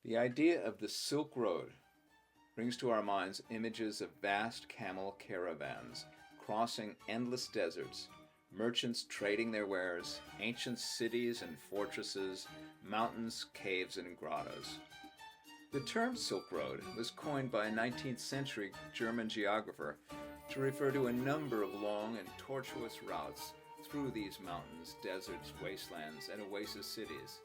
The idea of the Silk Road brings to our minds images of vast camel caravans crossing endless deserts, merchants trading their wares, ancient cities and fortresses, mountains, caves, and grottos. The term Silk Road was coined by a 19th century German geographer to refer to a number of long and tortuous routes through these mountains, deserts, wastelands, and oasis cities,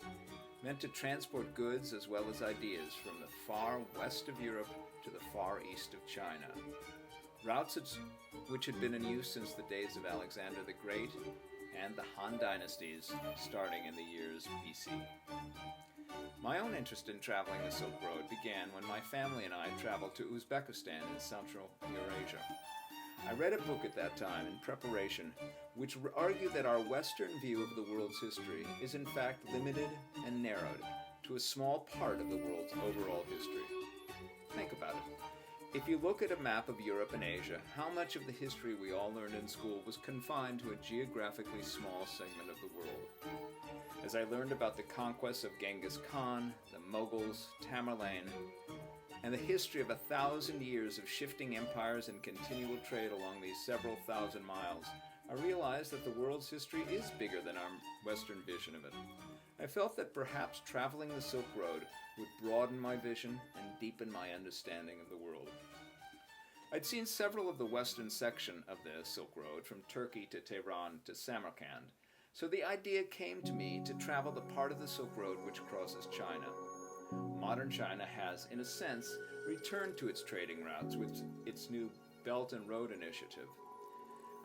meant to transport goods as well as ideas from the far west of Europe to the far east of China. Routes which had been in use since the days of Alexander the Great and the Han dynasties starting in the years BC. My own interest in traveling the Silk Road began when my family and I traveled to Uzbekistan in Central Eurasia. I read a book at that time in preparation which argued that our Western view of the world's history is in fact limited and narrowed to a small part of the world's overall history. Think about it. If you look at a map of Europe and Asia, how much of the history we all learned in school was confined to a geographically small segment of the world? As I learned about the conquests of Genghis Khan, the Mughals, Tamerlane, and the history of 1,000 years of shifting empires and continual trade along these several thousand miles, I realized that the world's history is bigger than our Western vision of it. I felt that perhaps traveling the Silk Road would broaden my vision and deepen my understanding of the world. I'd seen several of the western section of the Silk Road, from Turkey to Tehran to Samarkand, so the idea came to me to travel the part of the Silk Road which crosses China. Modern China has, in a sense, returned to its trading routes with its new Belt and Road Initiative.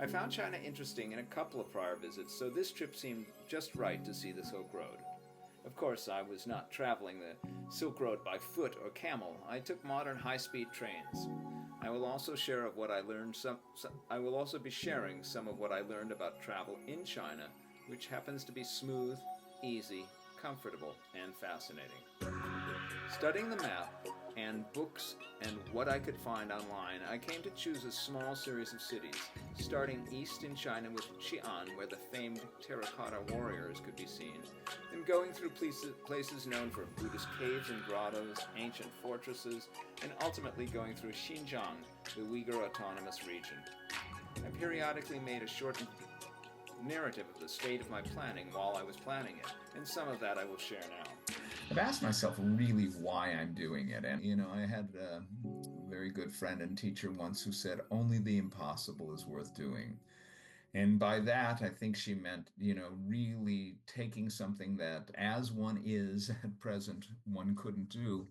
I found China interesting in a couple of prior visits, so this trip seemed just right to see the Silk Road. Of course, I was not traveling the Silk Road by foot or camel. I took modern high-speed trains. I will also be sharing some of what I learned about travel in China, which happens to be smooth, easy, comfortable, and fascinating. Studying the map and books and what I could find online, I came to choose a small series of cities, starting east in China with Xi'an, where the famed terracotta warriors could be seen, and going through places known for Buddhist caves and grottos, ancient fortresses, and ultimately going through Xinjiang, the Uyghur Autonomous Region. I periodically made a short narrative of the state of my planning while I was planning it, and some of that I will share now. I've asked myself really why I'm doing it. And, I had a very good friend and teacher once who said, only the impossible is worth doing. And by that, I think she meant, really taking something that as one is at present, one couldn't do,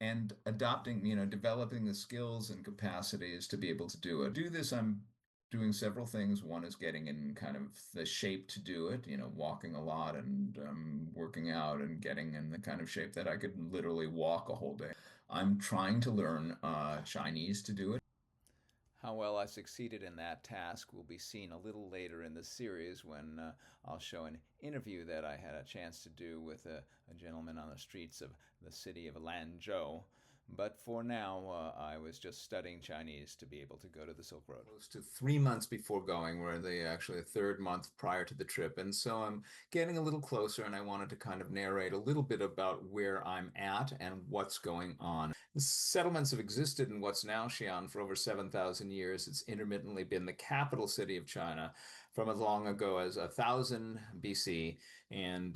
and adopting, developing the skills and capacities to be able to do it. Do this, I'm doing several things. One is getting in kind of the shape to do it, walking a lot and working out and getting in the kind of shape that I could literally walk a whole day. I'm trying to learn Chinese to do it. How well I succeeded in that task will be seen a little later in the series when I'll show an interview that I had a chance to do with a gentleman on the streets of the city of Lanzhou. But for now, I was just studying Chinese to be able to go to the Silk Road. Close to 3 months before going, where the actually a third month prior to the trip. And so I'm getting a little closer, and I wanted to kind of narrate a little bit about where I'm at and what's going on. The settlements have existed in what's now Xi'an for over 7,000 years. It's intermittently been the capital city of China from as long ago as 1000 BC and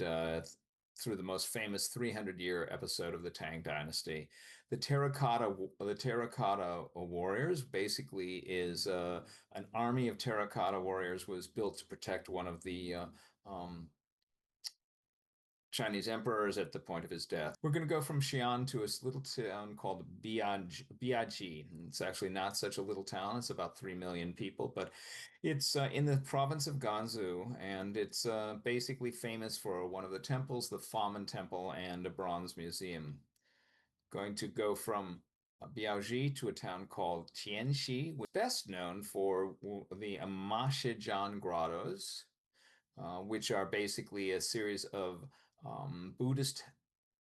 through the most famous 300-year episode of the Tang Dynasty. The terracotta warriors basically is an army of terracotta warriors was built to protect one of the um, Chinese emperors at the point of his death. We're going to go from Xi'an to a little town called Biaji. It's actually not such a little town. It's about 3 million people, but it's in the province of Gansu, and it's basically famous for one of the temples, the Famen Temple, and a bronze museum. Going to go from Biaoji to a town called Tianxi, best known for the Mashijian grottos, which are basically a series of Buddhist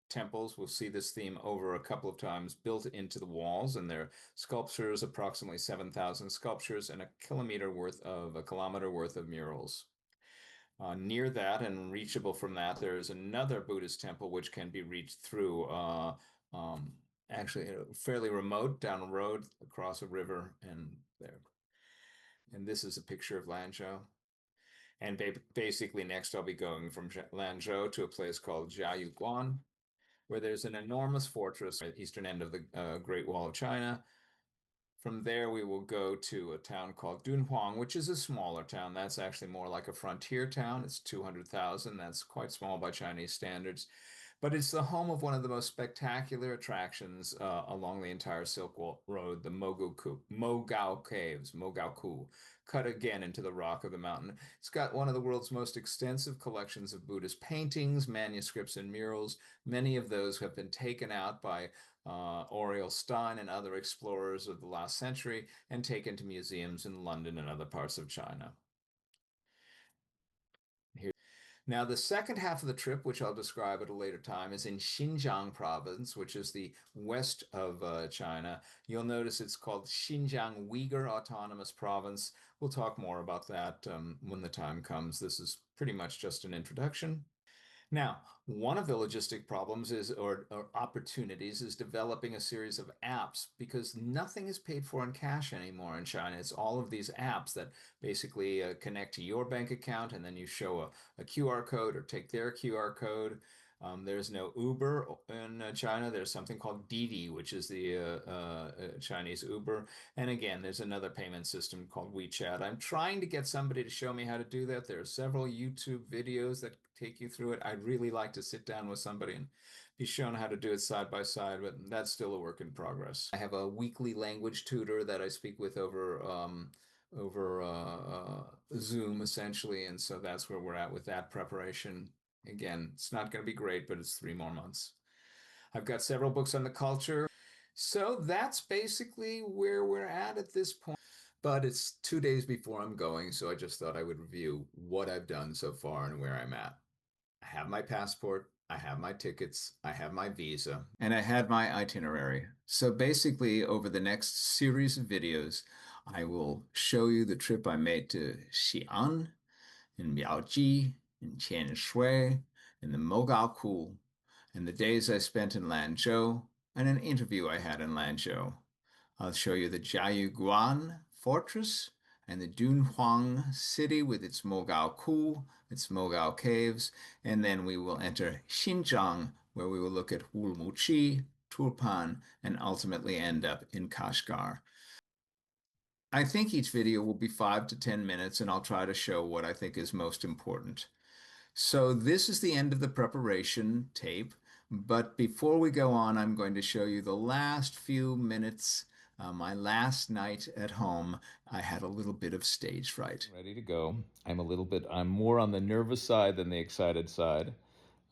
temples. We'll see this theme over a couple of times, built into the walls, and they're sculptures, approximately 7,000 sculptures, and a kilometer worth of murals. Near that and reachable from that, there's another Buddhist temple which can be reached through actually fairly remote, down a road, across a river, and there. And this is a picture of Lanzhou. And basically, next I'll be going from Lanzhou to a place called Jiayuguan, where there's an enormous fortress at the eastern end of the Great Wall of China. From there, we will go to a town called Dunhuang, which is a smaller town. That's actually more like a frontier town. It's 200,000. That's quite small by Chinese standards. But it's the home of one of the most spectacular attractions along the entire Silk Road, the Mogao Caves, Mogao-ku, cut again into the rock of the mountain. It's got one of the world's most extensive collections of Buddhist paintings, manuscripts, and murals. Many of those have been taken out by Oriel Stein and other explorers of the last century and taken to museums in London and other parts of China. Now, the second half of the trip, which I'll describe at a later time, is in Xinjiang province, which is the west of China. You'll notice it's called Xinjiang Uyghur Autonomous Province. We'll talk more about that when the time comes. This is pretty much just an introduction. Now, one of the logistic problems is, or opportunities, is developing a series of apps, because nothing is paid for in cash anymore in China. It's all of these apps that basically connect to your bank account, and then you show a QR code or take their QR code. There's no Uber in China. There's something called Didi, which is the Chinese Uber. And again, there's another payment system called WeChat. I'm trying to get somebody to show me how to do that. There are several YouTube videos that take you through it. I'd really like to sit down with somebody and be shown how to do it side by side, but that's still a work in progress. I have a weekly language tutor that I speak with over Zoom, essentially, and so that's where we're at with that preparation. Again, it's not going to be great, but it's 3 more months. I've got several books on the culture. So that's basically where we're at this point. But it's 2 days before I'm going, so I just thought I would review what I've done so far and where I'm at. I have my passport, I have my tickets, I have my visa, and I had my itinerary. So basically, over the next series of videos, I will show you the trip I made to Xi'an, in Miaoji, in Qianshui, in the Mogao-ku, and the days I spent in Lanzhou, and an interview I had in Lanzhou. I'll show you the Jiayuguan fortress and the Dunhuang city with its Mogao-ku, its Mogao caves, and then we will enter Xinjiang, where we will look at Wulmuchi, Turpan, and ultimately end up in Kashgar. I think each video will be 5 to 10 minutes, and I'll try to show what I think is most important. So this is the end of the preparation tape, but before we go on, I'm going to show you the last few minutes. My last night at home, I had a little bit of stage fright. Ready to go. I'm more on the nervous side than the excited side.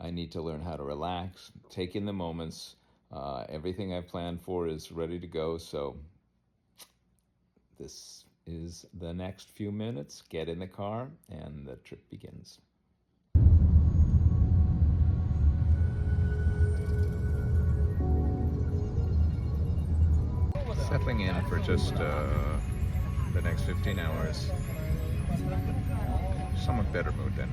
I need to learn how to relax, take in the moments. Everything I've planned for is ready to go, so this is the next few minutes. Get in the car and the trip begins. Settling in for just the next 15 hours. Somewhat better mood then.